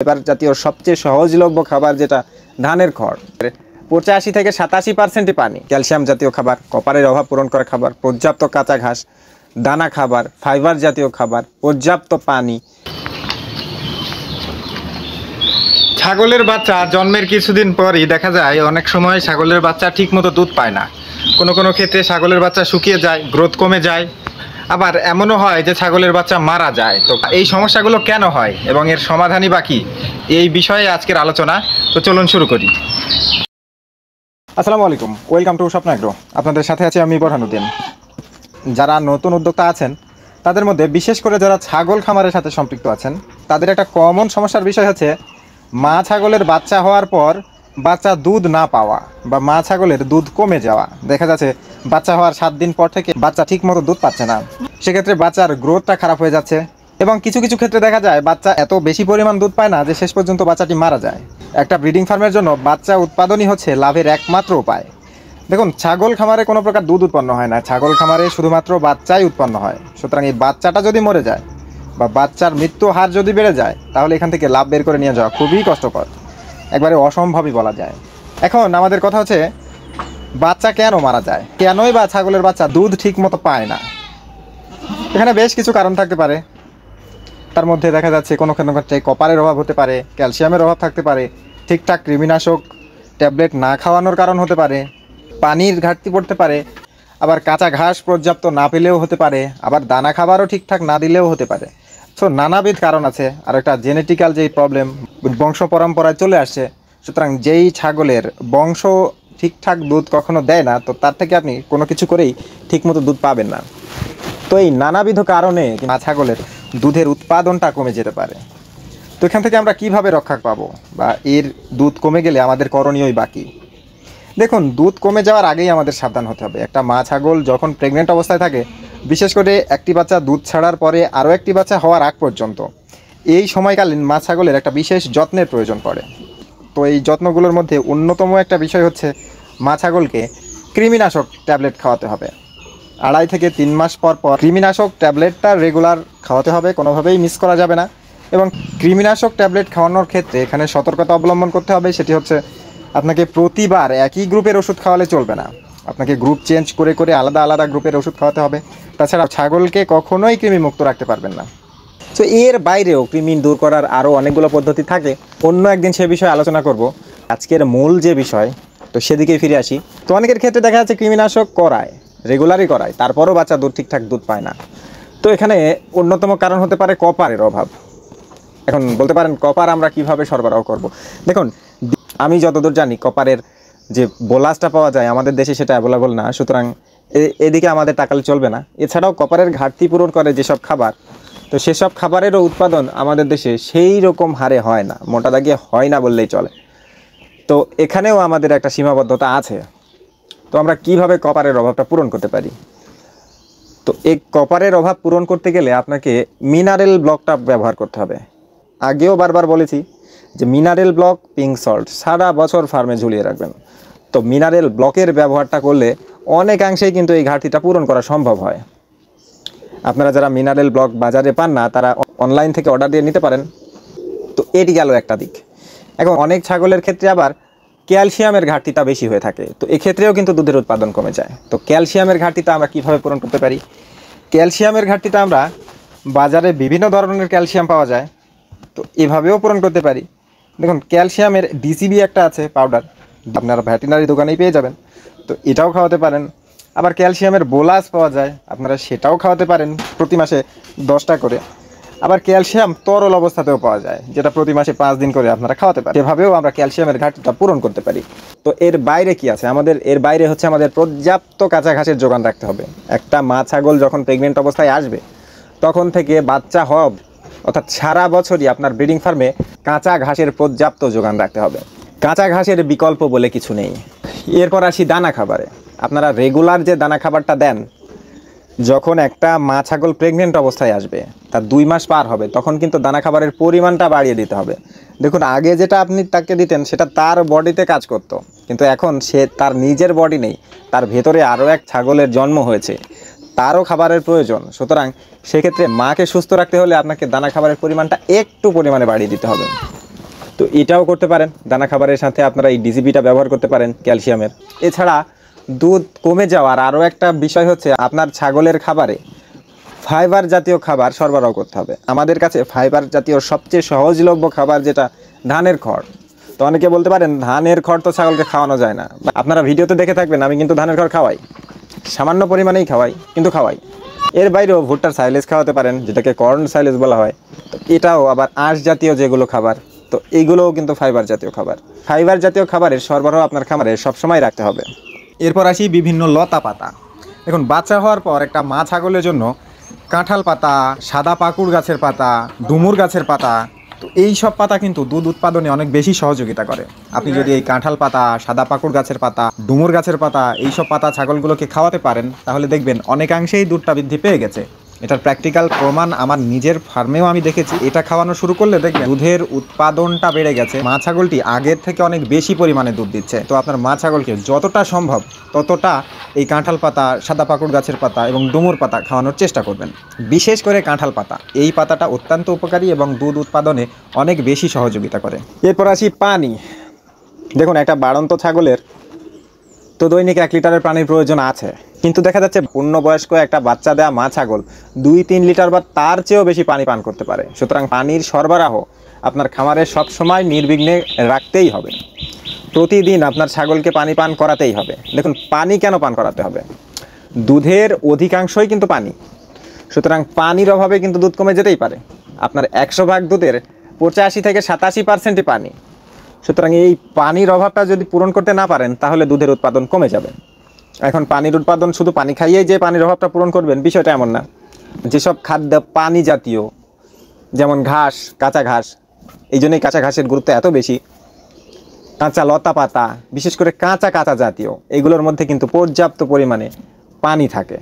Fibre জাতীয় সবচেয়ে সহজলভ্য খাবার যেটা ধানের খড়, 85 থেকে 87% পানি। ক্যালসিয়াম জাতীয় খাবার, কপারের অভাব পূরণ করা খাবার, পর্যাপ্ত কাঁচা ঘাস, দানা খাবার, ফাইবার জাতীয় খাবার, পর্যাপ্ত পানি। ছাগলের বাচ্চা জন্মের কিছুদিন পরই দেখা যায় অনেক সময় ছাগলের বাচ্চা ঠিকমতো দুধ পায় না। কোনো ক্ষেত্রে ছাগলের বাচ্চা শুকিয়ে যায়, গ্রোথ কমে যায়, আবার এমনও হয় যে ছাগলের বাচ্চা মারা যায়। তো এই সমস্যাগুলো কেন হয় এবং এর সমাধানই বা কী, এই বিষয়ে আজকের আলোচনা। তো চলুন শুরু করি। আসসালামু আলাইকুম, ওয়েলকাম টু স্বপ্ন এগ্রো। আপনাদের সাথে আছি আমি বোরহানুদ্দিন। যারা নতুন উদ্যোক্তা আছেন তাদের মধ্যে বিশেষ করে যারা ছাগল খামারের সাথে সম্পৃক্ত আছেন, তাদের একটা কমন সমস্যার বিষয় হচ্ছে মা ছাগলের বাচ্চা হওয়ার পর বাচ্চা দুধ না পাওয়া বা মা ছাগলের দুধ কমে যাওয়া। দেখা যাচ্ছে বাচ্চা হওয়ার 7 দিন পর থেকে বাচ্চা ঠিকমতো দুধ পাচ্ছে না, সেক্ষেত্রে বাচ্চার গ্রোথটা খারাপ হয়ে যাচ্ছে এবং কিছু কিছু ক্ষেত্রে দেখা যায় বাচ্চা এত বেশি পরিমাণ দুধ পায় না যে শেষ পর্যন্ত বাচ্চাটি মারা যায়। একটা ব্রিডিং ফার্মের জন্য বাচ্চা উৎপাদনই হচ্ছে লাভের একমাত্র উপায়। দেখুন, ছাগল খামারে কোনো প্রকার দুধ উৎপন্ন হয় না, ছাগল খামারে শুধুমাত্র বাচ্চাই উৎপন্ন হয়। সুতরাং এই বাচ্চাটা যদি মরে যায় বা বাচ্চার মৃত্যু হার যদি বেড়ে যায়, তাহলে এখান থেকে লাভ বের করে নিয়ে যাওয়া খুবই কষ্টকর, একবারে অসম্ভবই বলা যায়। এখন আমাদের কথা হচ্ছে বাচ্চা কেন মারা যায়, কেনই বা ছাগলের বাচ্চা দুধ ঠিক মতো পায় না। এখানে বেশ কিছু কারণ থাকতে পারে। তার মধ্যে দেখা যাচ্ছে কোনো ক্ষেত্রে কপারের অভাব হতে পারে, ক্যালসিয়ামের অভাব থাকতে পারে, ঠিকঠাক কৃমিনাশক ট্যাবলেট না খাওয়ানোর কারণ হতে পারে, পানির ঘাটতি পড়তে পারে, আবার কাঁচা ঘাস পর্যাপ্ত না পেলেও হতে পারে, আবার দানা খাবারও ঠিকঠাক না দিলেও হতে পারে। সো নানাবিধ কারণ আছে। আর একটা জেনেটিক্যাল যেই প্রবলেম, বংশ পরম্পরায় চলে আসছে। সুতরাং যেই ছাগলের বংশ ঠিকঠাক দুধ কখনো দেয় না, তো তার থেকে আপনি কোনো কিছু করেই ঠিকমতো দুধ পাবেন না। তো এই নানাবিধ কারণে ছাগলের দুধের উৎপাদনটা কমে যেতে পারে। তো এখান থেকে আমরা কিভাবে রক্ষা পাবো বা এর দুধ কমে গেলে আমাদের করণীয়ই বাকি। দেখুন, দুধ কমে যাওয়ার আগেই আমাদের সাবধান হতে হবে। একটা মা ছাগল যখন প্রেগনেন্ট অবস্থায় থাকে, বিশেষ করে একটি বাচ্চা দুধ ছাড়ার পরে আরও একটি বাচ্চা হওয়ার আগ পর্যন্ত, এই সময়কালীন মা ছাগলের একটা বিশেষ যত্নের প্রয়োজন পড়ে। তো এই যত্নগুলোর মধ্যে অন্যতম একটা বিষয় হচ্ছে মা ছাগলকে কৃমিনাশক ট্যাবলেট খাওয়াতে হবে। 2.5 থেকে 3 মাস পর পর কৃমিনাশক ট্যাবলেটটা রেগুলার খাওয়াতে হবে, কোনোভাবেই মিস করা যাবে না। এবং কৃমিনাশক ট্যাবলেট খাওয়ানোর ক্ষেত্রে এখানে সতর্কতা অবলম্বন করতে হবে। সেটি হচ্ছে আপনাকে প্রতিবার একই গ্রুপের ওষুধ খাওয়ালে চলবে না, আপনাকে গ্রুপ চেঞ্জ করে করে আলাদা আলাদা গ্রুপের ওষুধ খাওয়াতে হবে। তাছাড়া ছাগলকে কখনোই কৃমিমুক্ত রাখতে পারবেন না। তো এর বাইরেও কৃমি দূর করার আরও অনেকগুলো পদ্ধতি থাকে, অন্য একদিন সে বিষয়ে আলোচনা করব। আজকের মূল যে বিষয়, তো সেদিকেই ফিরে আসি। তো অনেকের ক্ষেত্রে দেখা যাচ্ছে কৃমিনাশক করায়, রেগুলারই করায়, তারপরও বাচ্চা ঠিকঠাক দুধ পায় না। তো এখানে অন্যতম কারণ হতে পারে কপারের অভাব। এখন বলতে পারেন কপার আমরা কিভাবে সরবরাহ করব। দেখুন, আমি যতদূর জানি কপারের যে বোলাসটা পাওয়া যায় আমাদের দেশে সেটা অ্যাভেলেবল না, সুতরাং এদিকে আমাদের টাকালে চলবে না। এছাড়াও কপারের ঘাটতি পূরণ করে যেসব খাবার, তো সেসব খাবারেরও উৎপাদন আমাদের দেশে সেই রকম হারে হয় না, মোটা দাগে হয় না বললেই চলে। তো এখানেও আমাদের একটা সীমাবদ্ধতা আছে। তো আমরা কিভাবে কপারের অভাবটা পূরণ করতে পারি? তো এই কপারের অভাব পূরণ করতে গেলে আপনাকে মিনারেল ব্লকটা ব্যবহার করতে হবে। আগেও বারবার বলেছি যে মিনারেল ব্লক, পিঙ্ক সল্ট সারা বছর ফার্মে ঝুলিয়ে রাখবেন। তো মিনারেল ব্লকের ব্যবহারটা করলে অনেকাংশেই কিন্তু এই ঘাটতিটা পূরণ করা সম্ভব হয়। আপনারা যারা মিনারেল ব্লক বাজারে পান না, তারা অনলাইন থেকে অর্ডার দিয়ে নিতে পারেন। তো এটি গেল একটা দিক। এখন অনেক ছাগলের ক্ষেত্রে আবার ক্যালসিয়ামের ঘাটতিটা বেশি হয়ে থাকে, তো এক্ষেত্রেও কিন্তু দুধের উৎপাদন কমে যায়। তো ক্যালসিয়ামের ঘাটতিটা আমরা কীভাবে পূরণ করতে পারি? ক্যালসিয়ামের ঘাটতিটা আমরা বাজারে বিভিন্ন ধরনের ক্যালসিয়াম পাওয়া যায়, তো এভাবেও পূরণ করতে পারি। দেখুন, ক্যালসিয়ামের ডিসিবি একটা আছে পাউডার, আপনারা ভেটেরিনারি দোকানেই পেয়ে যাবেন, তো এটাও খাওয়াতে পারেন। আবার ক্যালসিয়ামের বোলাস পাওয়া যায়, আপনারা সেটাও খাওয়াতে পারেন প্রতি মাসে 10টা করে। আবার ক্যালসিয়াম তরল অবস্থাতেও পাওয়া যায়, যেটা প্রতি মাসে 5 দিন করে আপনারা খাওয়াতে পারেন। এভাবেও আমরা ক্যালসিয়ামের ঘাটতিটা পূরণ করতে পারি। তো এর বাইরে কি আছে আমাদের? এর বাইরে হচ্ছে আমাদের পর্যাপ্ত কাঁচা ঘাসের যোগান রাখতে হবে। একটা মা ছাগল যখন প্রেগনেন্ট অবস্থায় আসবে, তখন থেকে বাচ্চা হব অর্থাৎ সারা বছরই আপনার ব্রিডিং ফার্মে কাঁচা ঘাসের পর্যাপ্ত যোগান রাখতে হবে। কাঁচা ঘাসের বিকল্প বলে কিছু নেই। এরপর আসি দানা খাবারে। আপনারা রেগুলার যে দানা খাবারটা দেন, যখন একটা মা ছাগল প্রেগনেন্ট অবস্থায় আসবে, তার 2 মাস পার হবে, তখন কিন্তু দানা খাবারের পরিমাণটা বাড়িয়ে দিতে হবে। দেখুন, আগে যেটা আপনি তাকে দিতেন সেটা তার বডিতে কাজ করতো, কিন্তু এখন সে তার নিজের বডি নেই, তার ভেতরে আরও এক ছাগলের জন্ম হয়েছে, তারও খাবারের প্রয়োজন। সুতরাং সেক্ষেত্রে মাকে সুস্থ রাখতে হলে আপনাকে দানা খাবারের পরিমাণটা একটু পরিমাণে বাড়িয়ে দিতে হবে। তো এটাও করতে পারেন। দানা খাবারের সাথে আপনারা এই ডিজিপিটা ব্যবহার করতে পারেন ক্যালসিয়ামের। এছাড়া দুধ কমে যাওয়ার আরও একটা বিষয় হচ্ছে আপনার ছাগলের খাবারে ফাইবার জাতীয় খাবার সরবরাহ করতে হবে। আমাদের কাছে ফাইবার জাতীয় সবচেয়ে সহজলভ্য খাবার যেটা ধানের খড়। তো অনেকে বলতে পারেন ধানের খড় তো ছাগলকে খাওয়ানো যায় না। আপনারা ভিডিওতে দেখে থাকবেন আমি কিন্তু ধানের খড় খাওয়াই, সামান্য পরিমাণেই খাওয়াই, কিন্তু খাওয়াই। এর বাইরেও ভুট্টার সাইলেজ খাওয়াতে পারেন, যেটাকে কর্ন সাইলেজ বলা হয়। তো এটাও আবার আঁশ জাতীয় যেগুলো খাবার, তো এইগুলোও কিন্তু ফাইবার জাতীয় খাবার। ফাইবার জাতীয় খাবারের সরবরাহ আপনার খামারে সবসময় রাখতে হবে। এরপর আসি বিভিন্ন লতা পাতা। দেখুন, বাচ্চা হওয়ার পর একটা মা ছাগলের জন্য কাঁঠাল পাতা, সাদা পাকুড় গাছের পাতা, ডুমুর গাছের পাতা, তো এই সব পাতা কিন্তু দুধ উৎপাদনে অনেক বেশি সহযোগিতা করে। আপনি যদি এই কাঁঠাল পাতা, সাদা পাকুড় গাছের পাতা, ডুমুর গাছের পাতা, এইসব পাতা ছাগলগুলোকে খাওয়াতে পারেন, তাহলে দেখবেন অনেকাংশেই দুধটা বৃদ্ধি পেয়ে গেছে। এটার প্র্যাকটিক্যাল প্রমাণ আমার নিজের ফার্মেও আমি দেখেছি। এটা খাওয়ানো শুরু করলে দেখবেন দুধের উৎপাদনটা বেড়ে গেছে। মা ছাগলটি আগের থেকে অনেক বেশি পরিমাণে দুধ দিচ্ছে। তো আপনার মা ছাগলকে যতটা সম্ভব ততটা এই কাঁঠাল পাতা, সাদা পাকুড় গাছের পাতা এবং ডুমুর পাতা খাওয়ানোর চেষ্টা করবেন। বিশেষ করে কাঁঠাল পাতা, এই পাতাটা অত্যন্ত উপকারী এবং দুধ উৎপাদনে অনেক বেশি সহযোগিতা করে। এরপর আসি পানি। দেখুন, একটা বাড়ন্ত ছাগলের তো দৈনিক 1 লিটারের পানির প্রয়োজন আছে, কিন্তু দেখা যাচ্ছে পূর্ণবয়স্ক একটা বাচ্চা দেওয়া মা ছাগল 2-3 লিটার বা তার চেয়েও বেশি পানি পান করতে পারে। সুতরাং পানির সরবরাহ আপনার খামারে সবসময় নির্বিঘ্নে রাখতেই হবে। প্রতিদিন আপনার ছাগলকে পানি পান করাতেই হবে। দেখুন, পানি কেন পান করাতে হবে? দুধের অধিকাংশই কিন্তু পানি। সুতরাং পানির অভাবে কিন্তু দুধ কমে যেতেই পারে। আপনার 100 ভাগ দুধের 85 থেকে 87% পানি। সুতরাং এই পানির অভাবটা যদি পূরণ করতে না পারেন, তাহলে দুধের উৎপাদন কমে যাবে। এখন পানির উৎপাদন শুধু পানি খাইয়েই যে পানির অভাবটা পূরণ করবেন, বিষয়টা এমন না। যেসব খাদ্য পানি জাতীয়, যেমন ঘাস, কাঁচা ঘাস, এই জন্যই কাঁচা ঘাসের গুরুত্ব এত বেশি। কাঁচা লতা পাতা, বিশেষ করে কাঁচা কাঁচা জাতীয়, এগুলোর মধ্যে কিন্তু পর্যাপ্ত পরিমাণে পানি থাকে।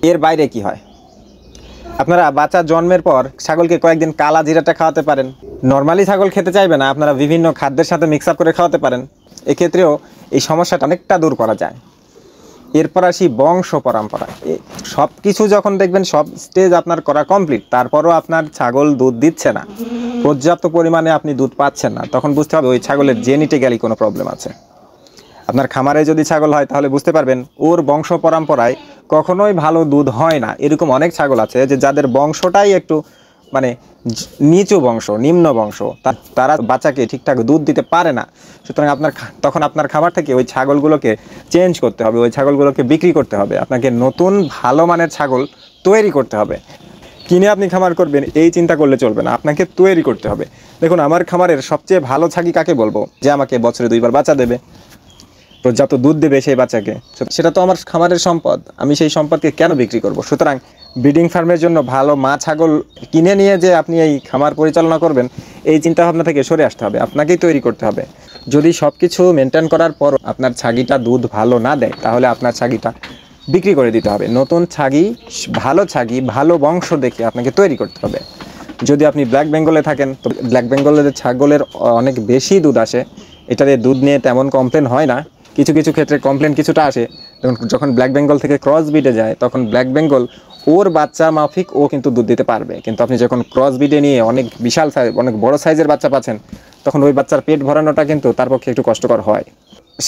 এর বাইরে কি হয়? আপনারা বাচ্চা জন্মের পর ছাগলকে কয়েকদিন কালা জিরাটা খাওয়াতে পারেন। নর্মালি ছাগল খেতে চাইবে না, আপনারা বিভিন্ন খাদ্যের সাথে মিক্স আপ করে খাওয়াতে পারেন। এক্ষেত্রেও এই সমস্যাটা অনেকটা দূর করা যায়। এরপর আসি বংশ পরম্পরা। সব কিছু যখন দেখবেন সব স্টেজ আপনার করা কমপ্লিট, তারপরও আপনার ছাগল দুধ দিচ্ছে না, পর্যাপ্ত পরিমাণে আপনি দুধ পাচ্ছেন না, তখন বুঝতে হবে ওই ছাগলের জেনেটিক্যালি কোনো প্রবলেম আছে। আপনার খামারে যদি ছাগল হয় তাহলে বুঝতে পারবেন ওর বংশ পরম্পরায় কখনোই ভালো দুধ হয় না। এরকম অনেক ছাগল আছে যে যাদের বংশটাই একটু মানে নিচু বংশ, নিম্ন বংশ, তারা বাচ্চাকে ঠিকঠাক দুধ দিতে পারে না। সুতরাং তখন আপনার খাবার থেকে ওই ছাগলগুলোকে চেঞ্জ করতে হবে, ওই ছাগলগুলোকে বিক্রি করতে হবে। আপনাকে নতুন ভালো মানের ছাগল তৈরি করতে হবে। কিনে আপনি খামার করবেন এই চিন্তা করলে চলবে না, আপনাকে তৈরি করতে হবে। দেখুন, আমার খামারের সবচেয়ে ভালো ছাগি কাকে বলবো? যে আমাকে বছরে 2 বার বাচ্চা দেবে, পর্যাপ্ত দুধ দেবে সেই বাচ্চাকে। সেটা তো আমার খামারের সম্পদ, আমি সেই সম্পদকে কেন বিক্রি করব? সুতরাং ব্রিডিং ফার্মের জন্য ভালো মা ছাগল কিনে নিয়ে যে আপনি এই খামার পরিচালনা করবেন, এই চিন্তাভাবনা থেকে সরে আসতে হবে। আপনাকেই তৈরি করতে হবে। যদি সব কিছু মেনটেন করার পর আপনার ছাগিটা দুধ ভালো না দেয়, তাহলে আপনার ছাগিটা বিক্রি করে দিতে হবে। নতুন ছাগি, ভালো বংশ দেখে আপনাকে তৈরি করতে হবে। যদি আপনি ব্ল্যাক বেঙ্গলে থাকেন, তো ব্ল্যাক বেঙ্গলের ছাগলের অনেক বেশি দুধ আসে। এটাতে দুধ নিয়ে তেমন কমপ্লেন হয় না, কিছু কিছু ক্ষেত্রে কমপ্লেন কিছুটা আসে। যখন ব্ল্যাক বেঙ্গল থেকে ক্রস ব্রিডে যায়, তখন ব্ল্যাক বেঙ্গল ওর বাচ্চা মাফিক ও কিন্তু দুধ দিতে পারবে। কিন্তু আপনি যখন ক্রস ব্রিডে নিয়ে অনেক বিশাল সাইজ, অনেক বড় সাইজের বাচ্চা পাচ্ছেন, তখন ওই বাচ্চার পেট ভরানোটা কিন্তু তার পক্ষে একটু কষ্টকর হয়।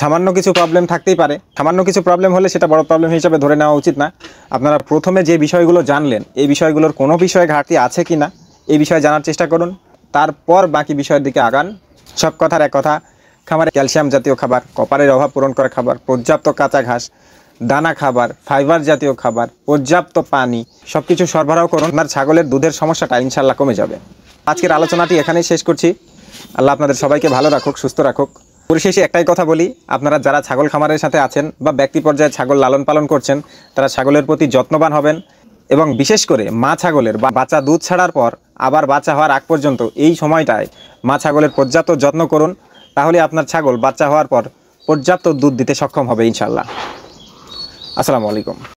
সামান্য কিছু প্রবলেম থাকতেই পারে। সামান্য কিছু প্রবলেম হলে সেটা বড় প্রবলেম হিসেবে ধরে নেওয়া উচিত না। আপনারা প্রথমে যে বিষয়গুলো জানলেন, এই বিষয়গুলোর কোনো বিষয়ে ঘাটতি আছে কি না এই বিষয়ে জানার চেষ্টা করুন, তারপর বাকি বিষয়ের দিকে আগান। সব কথার এক কথা, খামারে ক্যালসিয়াম জাতীয় খাবার, কপারের অভাব পূরণ করা খাবার, পর্যাপ্ত কাঁচা ঘাস, দানা খাবার, ফাইবার জাতীয় খাবার, পর্যাপ্ত পানি, সব কিছু সরবরাহ করুন। আপনার ছাগলের দুধের সমস্যাটা ইনশাল্লাহ কমে যাবে। আজকের আলোচনাটি এখানেই শেষ করছি। আল্লাহ আপনাদের সবাইকে ভালো রাখুক, সুস্থ রাখুক। পরিশেষে একটাই কথা বলি, আপনারা যারা ছাগল খামারের সাথে আছেন বা ব্যক্তি পর্যায়ে ছাগল লালন পালন করছেন, তারা ছাগলের প্রতি যত্নবান হবেন এবং বিশেষ করে মা ছাগলের বাচ্চা দুধ ছাড়ার পর আবার বাচ্চা হওয়ার আগ পর্যন্ত এই সময়টায় মা ছাগলের পর্যাপ্ত যত্ন করুন। তাহলে আপনার ছাগল বাচ্চা হওয়ার পর পর্যাপ্ত দুধ দিতে সক্ষম হবে ইনশাআল্লাহ। আসসালামু আলাইকুম।